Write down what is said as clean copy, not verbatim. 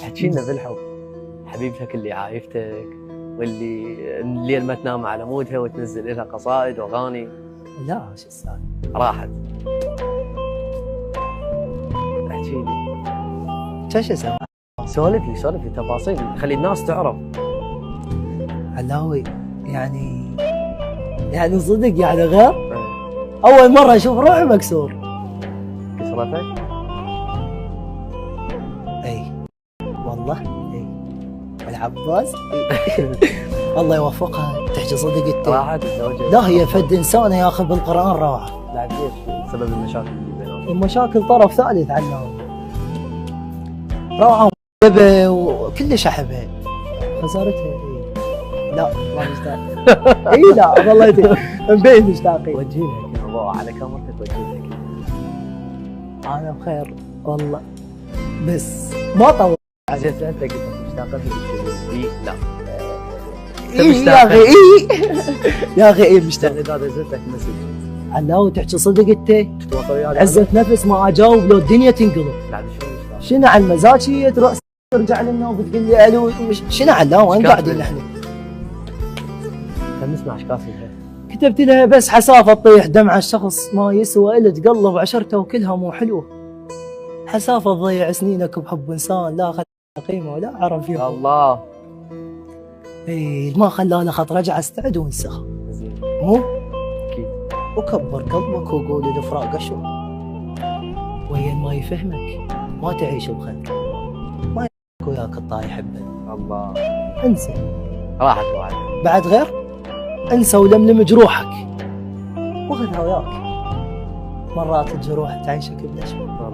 احكي لنا بالحب، حبيبتك اللي عايفتك واللي الليل ما تنام على مودها وتنزل لها قصائد واغاني. لا شو السالفه؟ راحت. احكي لي. شو اسوي؟ سولف لي تفاصيل، خلي الناس تعرف. علاوي يعني صدق يعني غير؟ اول مره اشوف روحي مكسور. كسرتك؟ اي والله اي. العباس الله يوفقها تحكي صدق انت. راحت الزوجة. لا هي فد انسانه يا اخي بالقران روعه. لا ليش سبب المشاكل اللي بينهم؟ المشاكل طرف ثالث عنهم. روعه وكلش احبها. خسارتها اي. لا ما مشتاق. اي لا والله مبين مشتاقين. وجهي لها كذا على كاميرتك، وجهي لها كذا. انا بخير والله بس ما طول. عزيز انت قلت مشتاقة لي؟ لا. اي يا اخي اي يا اخي اي مشتاق. اذا نزلت مسج علاوي تحكي صدق انت؟ تتواصل وياي؟ عزة نفس ما اجاوب لو الدنيا تنقلب. لا شنو مشتاق؟ شنو على المزاج هي تروح ترجع لنا وبتقول لي الو شنو علاوي وين قاعدين احنا؟ خلينا نسمع ايش كاتبها. كتبت لها بس حسافه تطيح دمع الشخص ما يسوى الا تقلب عشرته وكلها مو حلوه. حسافه تضيع سنينك بحب انسان لا خلى قيمه ولا عرف فيه. الله. اي ما خلاني خط رجع استعد وانساه. زين. مو؟ اكيد. وكبر قلبك وقول الفراق شو؟ وين ما يفهمك ما تعيش بخير. ما يفهمك وياك الطايح يحبك. الله. انسى. راحت وعد. بعد غير؟ انسى ولملم جروحك. وخذها وياك. مرات الجروح تعيشك بنشوة.